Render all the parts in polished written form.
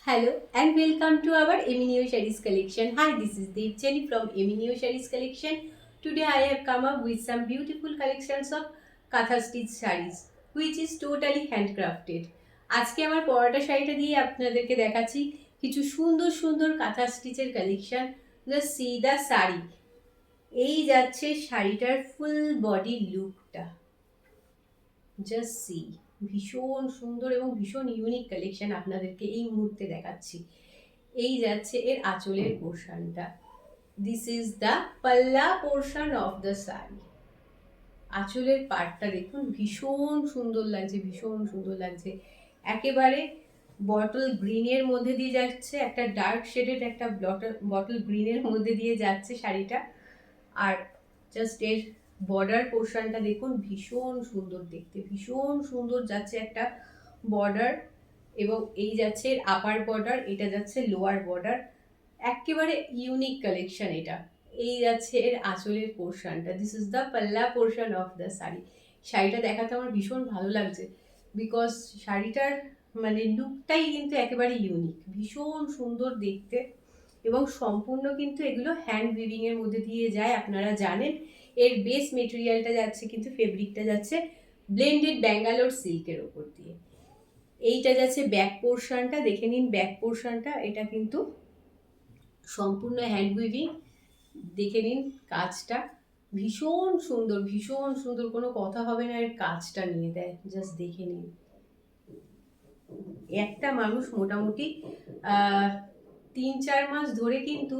Hello and welcome to our Emineo Sarees collection. Hi, this is Devjani from Emineo Sarees collection. Today I have come up with some beautiful collections of Katha stitch sarees which is totally handcrafted. আজকে আমার পরাটা শাড়িটা দিয়ে আপনাদেরকে দেখাচ্ছি কিছু সুন্দর সুন্দর কাঁথা স্টিচের কালেকশন। জাস্ট সি দা শাড়ি। এই যাচ্ছে শাড়িটার ফুল বডি লুকটা। জাস্ট সি, ভীষণ সুন্দর এবং ভীষণ ইউনিক কালেকশন আপনাদেরকে এই মুহূর্তে দেখাচ্ছি। এই যাচ্ছে এর আঁচলের পোর্শনটা। This is the pallu portion of the sari. আঁচলের পার্টটা দেখুন, ভীষণ সুন্দর লাগছে, ভীষণ সুন্দর লাগছে। একেবারে বটল গ্রিনের মধ্যে দিয়ে যাচ্ছে, একটা ডার্ক শেডেড একটা বটল গ্রিনের মধ্যে দিয়ে যাচ্ছে শাড়িটা। আর জাস্ট এর বর্ডার পোর্শনটা দেখুন, ভীষণ সুন্দর দেখতে, ভীষণ সুন্দর যাচ্ছে একটা বর্ডার। এবং এই যাচ্ছে এর আপার বর্ডার, এটা যাচ্ছে লোয়ার বর্ডার। একেবারে ইউনিক কালেকশন এটা। এই যাচ্ছে এর আঁচলের পোর্শনটা। This is the pallu portion of the sari. শাড়িটা দেখাতে আমার ভীষণ ভালো লাগছে বিকজ শাড়িটার মানে লুকটাই কিন্তু একেবারে ইউনিক, ভীষণ সুন্দর দেখতে। এবং সম্পূর্ণ কিন্তু এগুলো হ্যান্ড উইভিং এর মধ্যে দিয়ে যায়, আপনারা জানেন। এর বেস মেটেরিয়ালটা যাচ্ছে কিন্তু ফেব্রিকটা যাচ্ছে ব্লেন্ডেড ব্যাঙ্গালোর সিল্কের ওপর দিয়ে। এইটা যাচ্ছে ব্যাক পোর্শনটা, দেখে নিন ব্যাক পোর্শনটা। এটা কিন্তু সম্পূর্ণ হ্যান্ড উইভিং, দেখে নিন কাজটা ভীষণ সুন্দর, ভীষণ সুন্দর, কোনো কথা হবে না এর কাজটা নিয়ে দেয়। জাস্ট দেখে নিন, একটা মানুষ মোটামুটি 3-4 মাস ধরে কিন্তু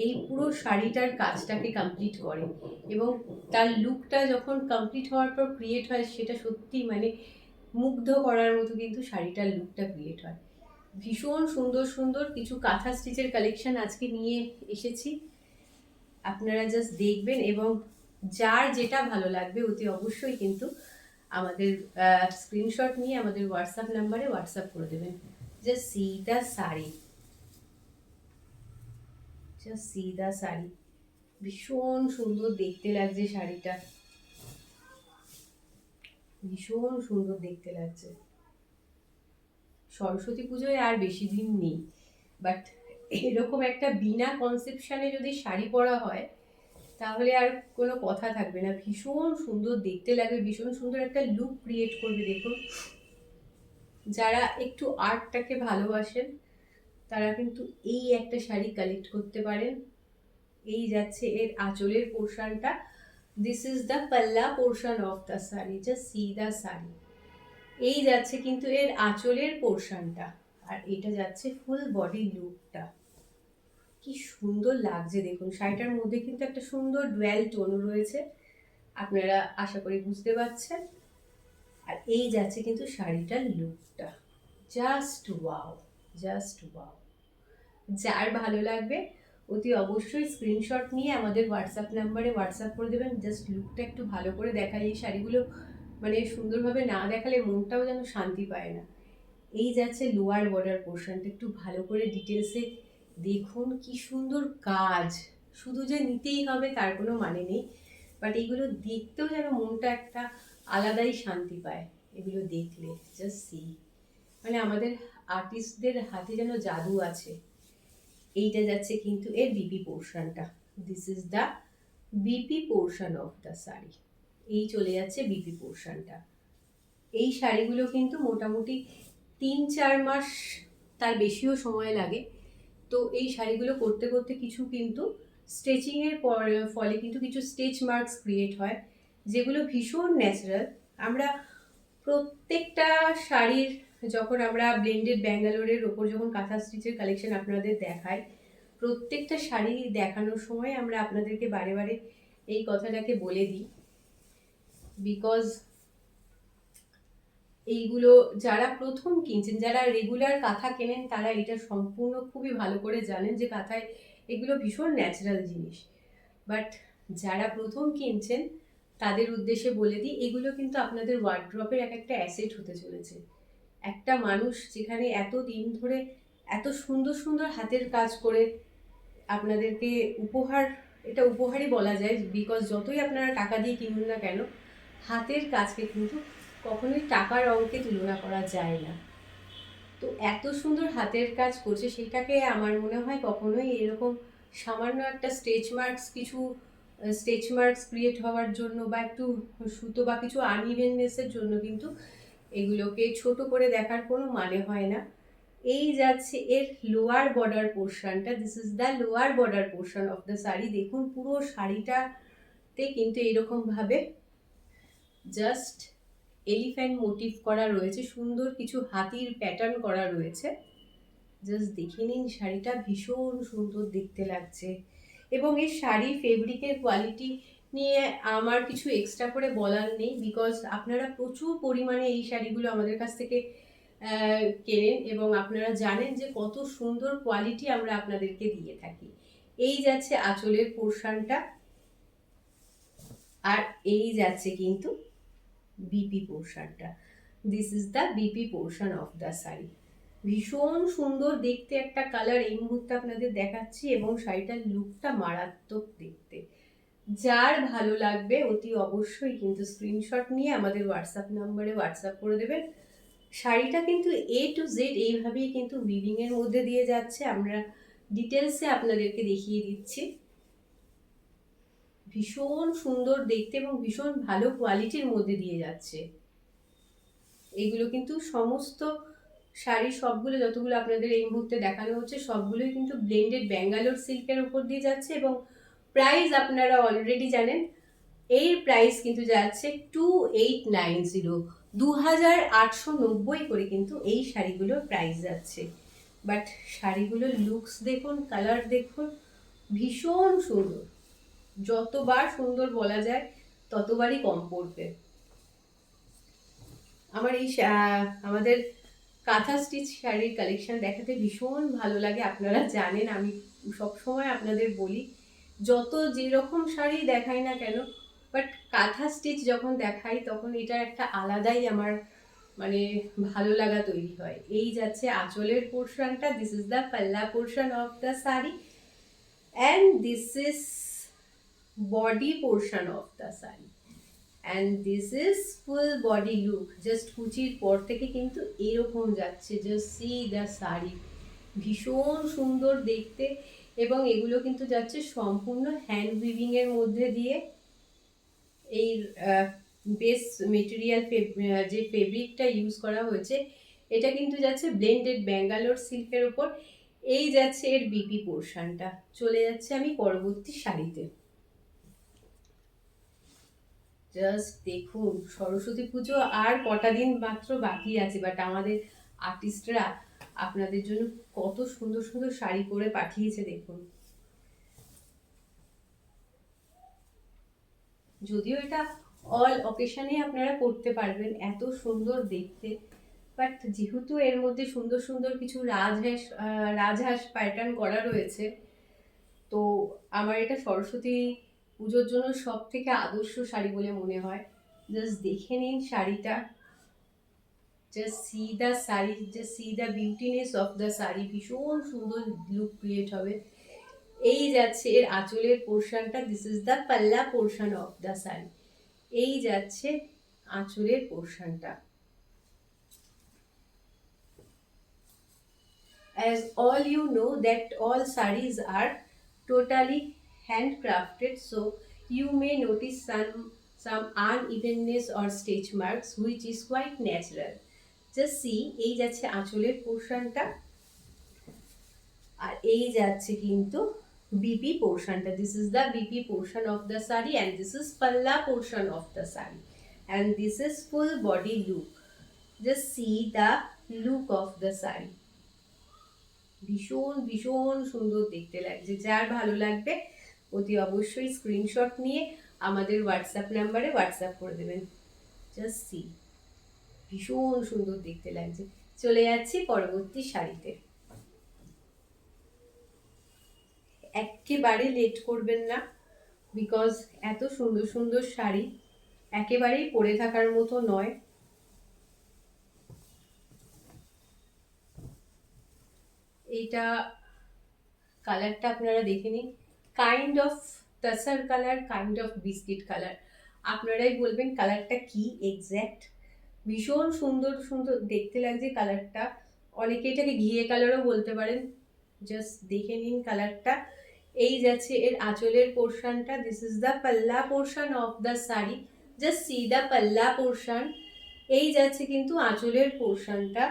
এই পুরো শাড়িটার কাজটাকে কমপ্লিট করে এবং তার লুকটা যখন কমপ্লিট হওয়ার পর ক্রিয়েট হয়, সেটা সত্যি মানে মুগ্ধ করার মতো কিন্তু শাড়িটার লুকটা ক্রিয়েট হয়। ভীষণ সুন্দর সুন্দর কিছু কাঁথা স্টিচের কালেকশন আজকে নিয়ে এসেছি, আপনারা জাস্ট দেখবেন এবং যার যেটা ভালো লাগবে অতি অবশ্যই কিন্তু আমাদের স্ক্রিনশট নিয়ে আমাদের হোয়াটসঅ্যাপ নাম্বারে হোয়াটসঅ্যাপ করে দেবেন। Just see the sari, just see the sari, ভীষণ সুন্দর দেখতে লাগছে শাড়িটা, ভীষণ সুন্দর দেখতে লাগছে। সরস্বতী পুজোয় আর বেশি দিন নেই, বাট এরকম একটা বিনা কনসেপশনে যদি শাড়ি পরা হয় তাহলে আর কোনো কথা থাকবে না। ভীষণ সুন্দর দেখতে লাগবে, ভীষণ সুন্দর একটা লুক ক্রিয়েট করবে। দেখুন, যারা একটু আর্টটাকে ভালোবাসেন তারা কিন্তু এই একটা শাড়ি কালেক্ট করতে পারেন। এই যাচ্ছে এর আঁচলের পোর্শনটা। This is the pallu portion of the sari. Just see the sari. এই যাচ্ছে কিন্তু এর আঁচলের পোর্শনটা, আর এটা যাচ্ছে ফুল বডি লুকটা। কি সুন্দর লাগছে দেখুন, শাড়িটার মধ্যে কিন্তু একটা সুন্দর ডুয়াল টোন রয়েছে, আপনারা আশা করি বুঝতে পারছেন। আর এই যাচ্ছে কিন্তু শাড়িটার লুকটা। Just wow, just wow. যার ভালো লাগবে অতি অবশ্যই স্ক্রিনশট নিয়ে আমাদের হোয়াটসঅ্যাপ নাম্বারে হোয়াটসঅ্যাপ করে দেবেন। জাস্ট লুকটা একটু ভালো করে দেখাই, এই শাড়িগুলো মানে সুন্দরভাবে না দেখালে মনটাও যেন শান্তি পায় না। এই যাচ্ছে লোয়ার বর্ডার পোর্শনটা, একটু ভালো করে ডিটেলসে দেখুন, কি সুন্দর কাজ। শুধু যে নিতেই হবে তার কোনো মানে নেই, বাট এইগুলো দেখতেও যেন মনটা একটা আলাদাই শান্তি পায় এগুলো দেখলে। জাস্ট সি, মানে আমাদের আর্টিস্টদের হাতে যেন জাদু আছে। এইটা যাচ্ছে কিন্তু এর বিপি পোর্শনটা। This is the BP portion of the sari. এই চলে যাচ্ছে বিপি পোর্শনটা। এই শাড়িগুলো কিন্তু মোটামুটি 3-4 মাস, তার বেশিও সময় লাগে। তো এই শাড়িগুলো করতে করতে কিছু কিন্তু স্ট্রেচিংয়ের ফলে কিন্তু কিছু স্টেচ মার্কস ক্রিয়েট হয়, যেগুলো ভীষণ ন্যাচারাল। আমরা প্রত্যেকটা শাড়ির, যখন আমরা ব্লেন্ডেড ব্যাঙ্গালোরের ওপর যখন কাঁথা স্টিচের কালেকশন আপনাদের দেখাই, প্রত্যেকটা শাড়ি দেখানোর সময় আমরা আপনাদেরকে বারে বারে এই কথাটাকে বলে দিই, বিকজ এইগুলো যারা প্রথম কিনছেন, যারা রেগুলার কাঁথা কেনেন, তারা এটা সম্পূর্ণ খুবই ভালো করে জানেন যে কাঁথায় এগুলো ভীষণ ন্যাচারাল জিনিস। বাট যারা প্রথম কিনছেন তাদের উদ্দেশ্যে বলে দিই, এগুলো কিন্তু আপনাদের ওয়ার্ড্রপের এক একটা অ্যাসেট হতে চলেছে। একটা মানুষ যেখানে এত দিন ধরে এত সুন্দর সুন্দর হাতের কাজ করে আপনাদেরকে উপহার, এটা উপহারই বলা যায়, বিকজ যতই আপনারা টাকা দিয়ে কিনুন না কেন, হাতের কাজকে কিন্তু কখনোই টাকার অঙ্কে তুলনা করা যায় না। তো এত সুন্দর হাতের কাজ করছে, সেটাকে আমার মনে হয় কখনোই এরকম সামান্য একটা স্টেচ মার্কস ক্রিয়েট হওয়ার জন্য বা একটু সুতো বা কিছু আনইভেননেসের জন্য কিন্তু এগুলোকে ছোট করে দেখার কোনো মানে হয় না। এই যাচ্ছে এর লোয়ার বর্ডার পোর্শনটা, this is the lower border portion of the sari. দেখুন পুরো শাড়িটাতে কিন্তু এরকম ভাবে জাস্ট এলিফ্যান্ট মোটিভ করা রয়েছে, সুন্দর কিছু হাতির প্যাটার্ন করা রয়েছে। জাস্ট দেখে নিন, শাড়িটা ভীষণ সুন্দর দেখতে লাগছে। এবং এই শাড়ি ফেব্রিকের কোয়ালিটি নিয়ে আমার কিছু এক্সট্রা করে বলার নেই, বিকজ আপনারা প্রচুর পরিমাণে এই শাড়িগুলো আমাদের কাছ থেকে কেনেন এবং আপনারা জানেন যে কত সুন্দর কোয়ালিটি আমরা আপনাদেরকে দিয়ে থাকি। এই যাচ্ছে আঁচলের পোর্শনটা, আর এই যাচ্ছে কিন্তু বিপি পোর্শনটা। This is the BP portion of the sari. ভীষণ সুন্দর দেখতে একটা কালার এই মুহূর্তে আপনাদের দেখাচ্ছি, এবং শাড়িটার লুকটা মারাত্মক দেখতে। যার ভালো লাগবে অতি অবশ্যই কিন্তু স্ক্রিনশট নিয়ে আমাদের হোয়াটসঅ্যাপ নাম্বারে হোয়াটসঅ্যাপ করে দেবেন। শাড়িটা কিন্তু A to Z এইভাবেই কিন্তু উইভিং এর মধ্যে দিয়ে যাচ্ছে, আমরা ডিটেলসে আপনাদেরকে দেখিয়ে দিচ্ছি। ভীষণ সুন্দর দেখতে এবং ভীষণ ভালো কোয়ালিটির মধ্যে দিয়ে যাচ্ছে। এগুলো কিন্তু সমস্ত শাড়ি সবগুলো যতগুলো আপনাদের এই মুহূর্তে দেখানো হচ্ছে সবগুলোই কিন্তু ব্লেন্ডেড ব্যাঙ্গালোর সিল্কের উপর দিয়ে যাচ্ছে, এবং প্রাইস আপনারা অলরেডি জানেন। এর প্রাইস কিন্তু যাচ্ছে 2890, 2890 করে কিন্তু এই শাড়িগুলোর প্রাইস যাচ্ছে। বাট শাড়িগুলোর লুকস দেখুন, কালার দেখুন, ভীষণ সুন্দর। যতবার সুন্দর বলা যায় ততবারই কম পড়বে। আমার এই আমাদের কাঁথা স্টিচ শাড়ির কালেকশন দেখাতে ভীষণ ভালো লাগে। আপনারা জানেন আমি সবসময় আপনাদের বলি, যত যেরকম শাড়ি দেখাই না কেন, বাট কাঁথা স্টিচ যখন দেখাই তখন এটা একটা আলাদাই আমার মানে ভালো লাগা তৈরি হয়। এই যাচ্ছে আঁচলের পোর্শনটা, this is the pallu portion of the sari, and this is body portion of the sari, and this is full body look. Just কুচির পর থেকে কিন্তু এরকম যাচ্ছে, জাস্ট সি দ্য শাড়ি, ভীষণ সুন্দর দেখতে। এবং এগুলো কিন্তু যাচ্ছে সম্পূর্ণ হ্যান্ড উইভিং এর মধ্যে দিয়ে। এই বেস মেটেরিয়াল যে ফেব্রিকটা ইউজ করা হয়েছে এটা কিন্তু যাচ্ছে ব্লেন্ডেড ব্যাঙ্গালোর সিল্কের উপর। এই যাচ্ছে এর বিপি পোর্শনটা। চলে যাচ্ছে আমি পরবর্তী শাড়িতে। জাস্ট দেখুন, সরস্বতী পুজো আর কটা দিন মাত্র বাকি আছে, বাট আমাদের আর্টিস্টরা আপনাদের জন্য কত সুন্দর সুন্দর শাড়ি করে পাঠিয়েছে দেখুন। যদিও এটা অল অকেশনে আপনারা করতে পারবেন, এত সুন্দর দেখতে, বাট যেহেতু এর মধ্যে সুন্দর সুন্দর কিছু রাজহাঁস প্যাটার্ন করা রয়েছে, তো আমার এটা সরস্বতী পুজোর জন্য সব থেকে আদর্শ শাড়ি বলে মনে হয়। জাস্ট দেখে নিন শাড়িটা, just see the sari, just see the beautiness of the sari. ভীষণ সুন্দর লুক ক্রিয়েট হবে। এই যাচ্ছে এর আঁচলের পোর্শনটা, this is the pallu portion of the sari. এই যাচ্ছে আঁচলের পোর্শনটা। As all you know that all sarees are totally handcrafted, so you may notice some unevenness or stitch marks, which is quite natural. Just see, এই যাচ্ছে আঁচলের পোর্শনটা, আর এই যাচ্ছে কিন্তু বিপি পোর্শনটা। This is the BP portion of the sari, and this is pallu portion of the sari, and this is full body look. Just see the look of the sari. ভীষণ ভীষণ সুন্দর দেখতে লাগছে। যার ভালো লাগবে অতি অবশ্যই স্ক্রিনশট নিয়ে আমাদের হোয়াটসঅ্যাপ নাম্বারে হোয়াটসঅ্যাপ করে দেবেন। জাস্ট সি, ভীষণ সুন্দর দেখতে লাগছে। চলে যাচ্ছি পরবর্তী শাড়িতে। একেবারে লেট করবেন না, বিকজ এত সুন্দর সুন্দর শাড়ি একেবারেই পরে থাকার মতো নয়। এইটা কালারটা আপনারা দেখে নিন, kind of তাসার colour, kind of biscuit colour. আপনারাই বলবেন কালারটা কি এক্স্যাক্ট। ভীষণ সুন্দর সুন্দর দেখতে লাগছে কালারটা, অনেকে এটাকে ঘিয়ে কালারও বলতে পারেন। জাস্ট দেখে নিন কালারটা। এই যাচ্ছে এর আঁচলের পোর্শনটা, this is the pallu portion of the sari, just see the pallu portion. এই যাচ্ছে কিন্তু আঁচলের পোর্শনটা,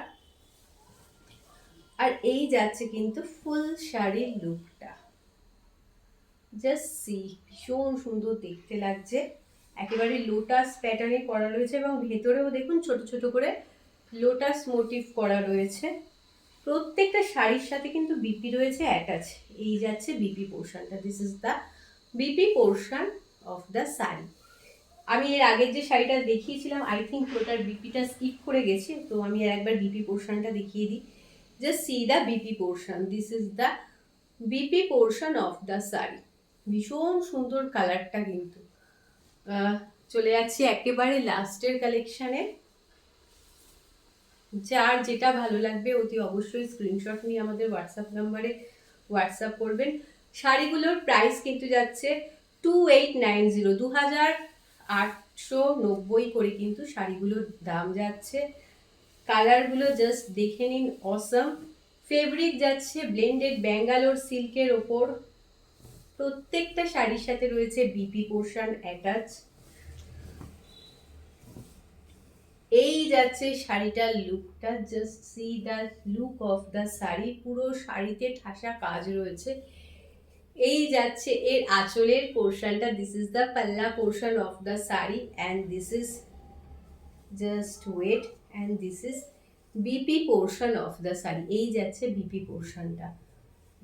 আর এই যাচ্ছে কিন্তু ফুল শাড়ির লুকটা। জাস্ট সি, ভীষণ সুন্দর দেখতে লাগছে, একেবারে লোটাস প্যাটার্নে করা রয়েছে এবং ভেতরেও দেখুন ছোট ছোট করে লোটাস মোটিভ করা রয়েছে। প্রত্যেকটা শাড়ির সাথে কিন্তু বিপি রয়েছে অ্যাটাচ। এই যাচ্ছে বিপি পোর্শনটা, this is the BP portion of the sari. আমি এর আগের যে শাড়িটা দেখিয়েছিলাম আই থিঙ্ক ওটার বিপিটা স্কিপ করে গেছে, তো আমি আর একবার বিপি পোর্শনটা দেখিয়ে দিই। Just see the BP portion, this is the BP portion of the sari. ভীষণ সুন্দর কালারটা কিন্তু। চলে যাচ্ছি একেবারে লাস্টের কালেকশানে। যার যেটা ভালো লাগবে অতি অবশ্যই স্ক্রিনশট নিয়ে আমাদের হোয়াটসঅ্যাপ নাম্বারে হোয়াটসঅ্যাপ করবেন। শাড়িগুলোর প্রাইস কিন্তু যাচ্ছে 2890, 2890 করে কিন্তু শাড়িগুলোর দাম যাচ্ছে। কালারগুলো জাস্ট দেখে নিন, অসম। ফেব্রিক যাচ্ছে ব্লেন্ডেড ব্যাঙ্গালোর সিল্কের ওপর। প্রত্যেকটা শাড়ির সাথে রয়েছে বিপি পোর্শন অ্যাটাচ। এই যাচ্ছে শাড়িটার লুকটা, just see the look of the sari. পুরো শাড়িতে ঠাসা কাজ রয়েছে। এই যাচ্ছে এর আঁচলের পোর্শনটা, this is the pallu portion of the sari and this is just wait and this is BP portion of the sari. এই যাচ্ছে বিপি পোর্শনটা।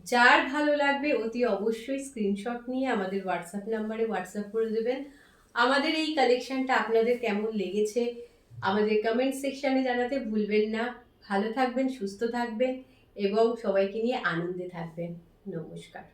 যার ভালো লাগবে অতি অবশ্যই স্ক্রিনশট নিয়ে আমাদের হোয়াটসঅ্যাপ নাম্বারে হোয়াটসঅ্যাপ করে দেবেন। আমাদের এই কালেকশনটা আপনাদের কেমন লেগেছে আমাদের কমেন্ট সেকশনে জানাতে ভুলবেন না। ভালো থাকবেন, সুস্থ থাকবেন এবং সবাইকে নিয়ে আনন্দে থাকবেন। নমস্কার।